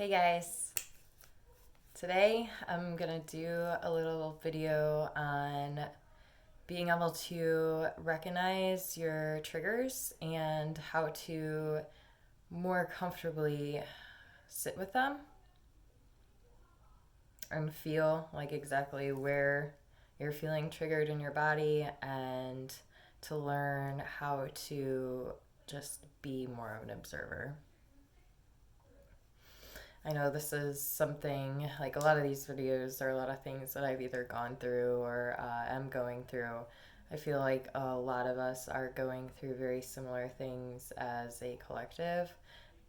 Hey guys, today I'm gonna do a little video on being able to recognize your triggers and how to more comfortably sit with them and feel like exactly where you're feeling triggered in your body and to learn how to just be more of an observer. I know this is something like a lot of these videos are a lot of things that I've either gone through or am going through. I feel like a lot of us are going through very similar things as a collective,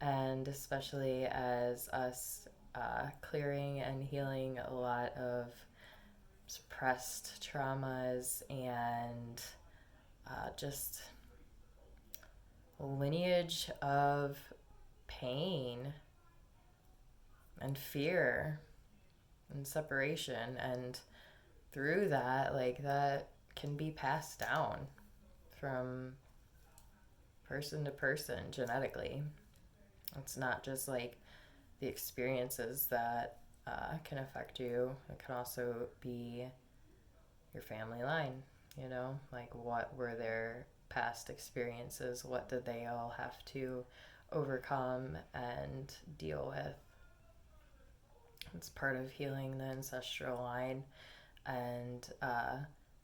and especially as us clearing and healing a lot of suppressed traumas and just lineage of pain and fear and separation, and through that, like, that can be passed down from person to person genetically. It's not just like the experiences that can affect you. It can also be your family line, like what were their past experiences, what did they all have to overcome and deal with. It's part of healing the ancestral line and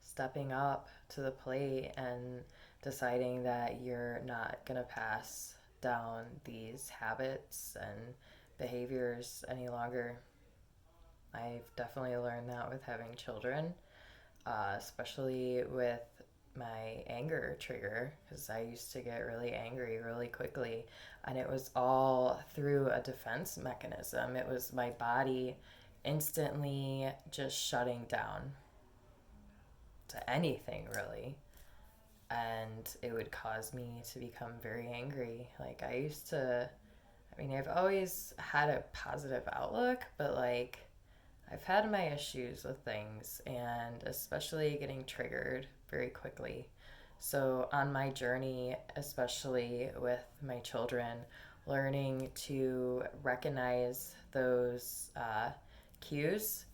stepping up to the plate and deciding that you're not going to pass down these habits and behaviors any longer. I've definitely learned that with having children, especially with my anger trigger, because I used to get really angry really quickly, and it was all through a defense mechanism. It was my body instantly just shutting down to anything, really, and it would cause me to become very angry. Like, I've always had a positive outlook, but like, I've had my issues with things, and especially getting triggered very quickly. So, on my journey, especially with my children, learning to recognize those cues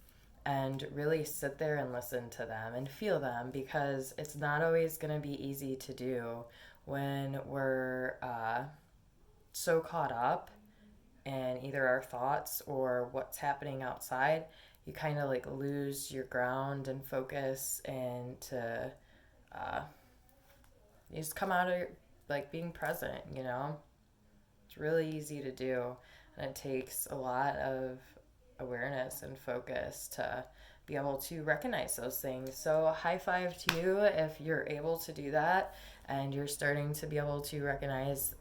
and really sit there and listen to them and feel them, because it's not always going to be easy to do when we're so caught up in either our thoughts or what's happening outside. You kind of like lose your ground and focus, and to uh, you just come out of like being present. It's really easy to do, and it takes a lot of awareness and focus to be able to recognize those things. So, high five to you if you're able to do that and you're starting to be able to recognize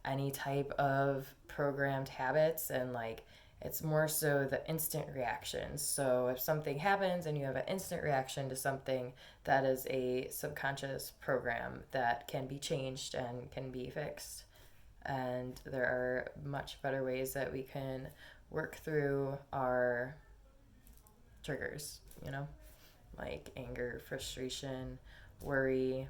any type of programmed habits, and like, it's more so the instant reactions. So if something happens and you have an instant reaction to something, that is a subconscious program that can be changed and can be fixed. And there are much better ways that we can work through our triggers, like anger, frustration, worry.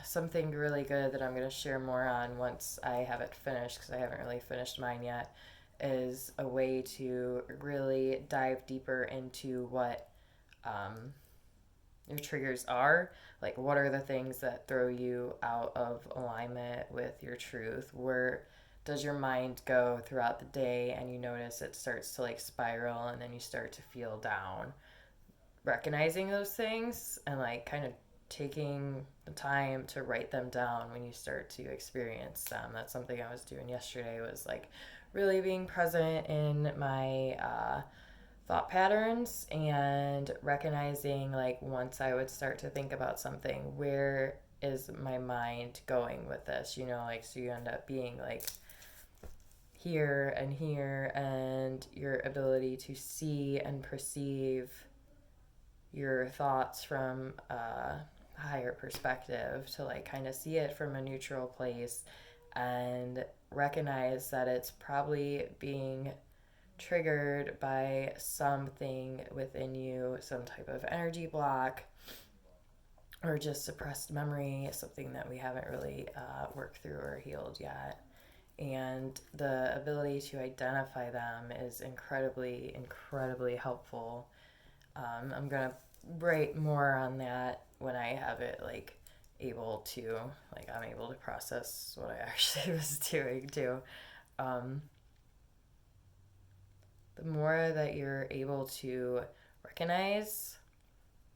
Something really good that I'm going to share more on once I have it finished, because I haven't really finished mine yet, is a way to really dive deeper into what your triggers are. Like, what are the things that throw you out of alignment with your truth? Where does your mind go throughout the day, and you notice it starts to like spiral, and then you start to feel down? Recognizing those things and like kind of taking the time to write them down when you start to experience them. That's something I was doing yesterday, was like really being present in my thought patterns and recognizing, like, once I would start to think about something, where is my mind going with this, like, so you end up being like here, and your ability to see and perceive your thoughts from a higher perspective, to like kind of see it from a neutral place and recognize that it's probably being triggered by something within you, some type of energy block or just suppressed memory, something that we haven't really worked through or healed yet. And the ability to identify them is incredibly, incredibly helpful. I'm going to write more on that when I have it I'm able to process what I actually was doing too. Um, the more that you're able to recognize,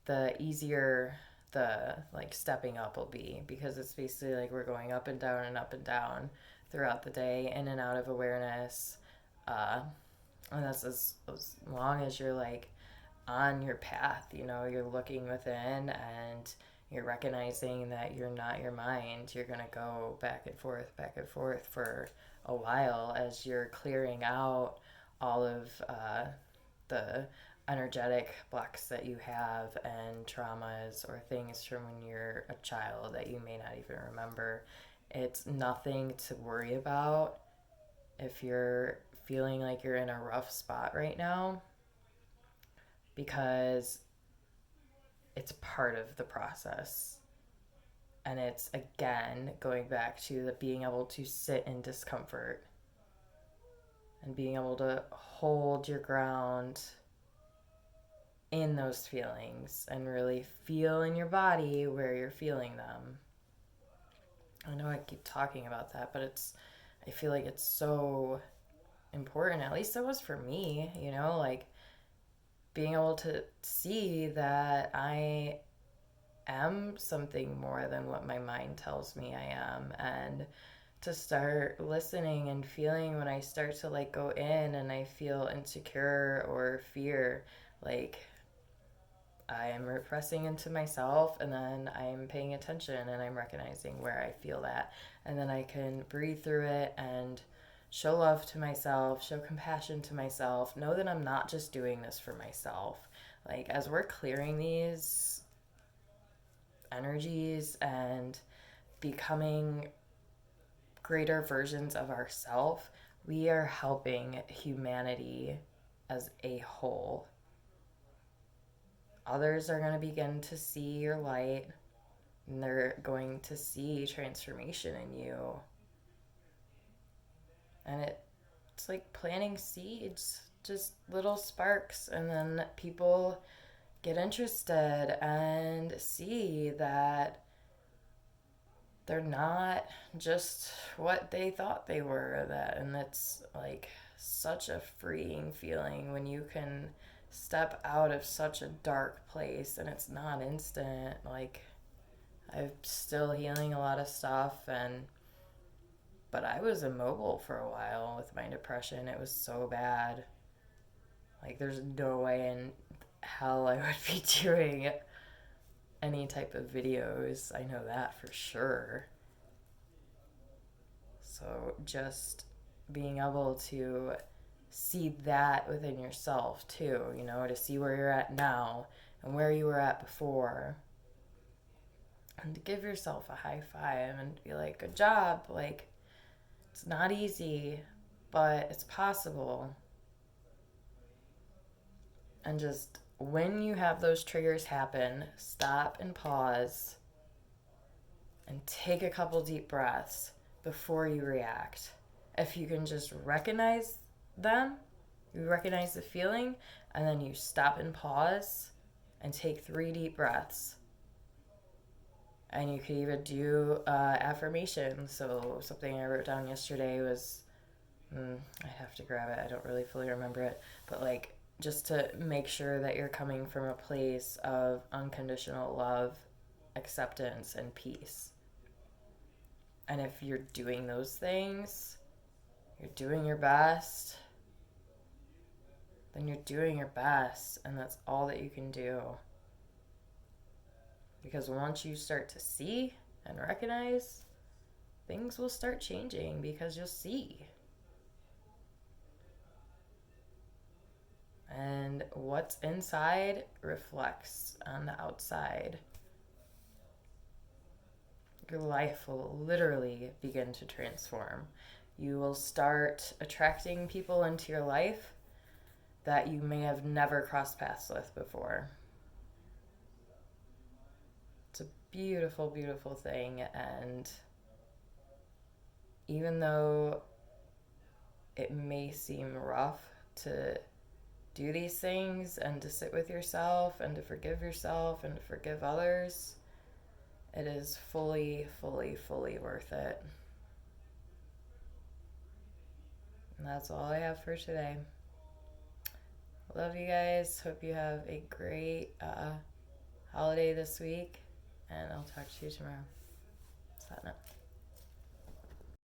the easier the stepping up will be, because it's basically like we're going up and down and up and down throughout the day, in and out of awareness. And that's as long as you're on your path, you're looking within and you're recognizing that you're not your mind. You're going to go back and forth for a while as you're clearing out all of the energetic blocks that you have and traumas or things from when you're a child that you may not even remember. It's nothing to worry about if you're feeling like you're in a rough spot right now, because it's part of the process. And it's, again, going back to the being able to sit in discomfort and being able to hold your ground in those feelings and really feel in your body where you're feeling them. I know I keep talking about that, but I feel like it's so important. At least it was for me, being able to see that I am something more than what my mind tells me I am, and to start listening and feeling when I start to go in and I feel insecure or fear, I am repressing into myself, and then I'm paying attention and I'm recognizing where I feel that, and then I can breathe through it and show love to myself, show compassion to myself, know that I'm not just doing this for myself. As we're clearing these energies and becoming greater versions of ourselves, we are helping humanity as a whole. Others are going to begin to see your light, and they're going to see transformation in you. And it's like planting seeds, just little sparks, and then people get interested and see that they're not just what they thought they were. And it's such a freeing feeling when you can step out of such a dark place, and it's not instant. I'm still healing a lot of stuff, but I was immobile for a while with my depression. It was so bad. There's no way in hell I would be doing any type of videos. I know that for sure. So just being able to see that within yourself too, to see where you're at now and where you were at before, and to give yourself a high five and be like, good job. It's not easy, but it's possible. And just when you have those triggers happen, stop and pause and take a couple deep breaths before you react. If you can just recognize them, you recognize the feeling, and then you stop and pause and take 3 deep breaths. And you could even do affirmations. So something I wrote down yesterday was, I have to grab it, I don't really fully remember it, but just to make sure that you're coming from a place of unconditional love, acceptance, and peace. And if you're doing those things, you're doing your best, then you're doing your best, and that's all that you can do. Because once you start to see and recognize, things will start changing, because you'll see. And what's inside reflects on the outside. Your life will literally begin to transform. You will start attracting people into your life that you may have never crossed paths with before. It's a beautiful, beautiful thing. And even though it may seem rough to do these things and to sit with yourself and to forgive yourself and to forgive others, it is fully, fully, fully worth it. And that's all I have for today. Love you guys. Hope you have a great holiday this week. And I'll talk to you tomorrow. Satnam.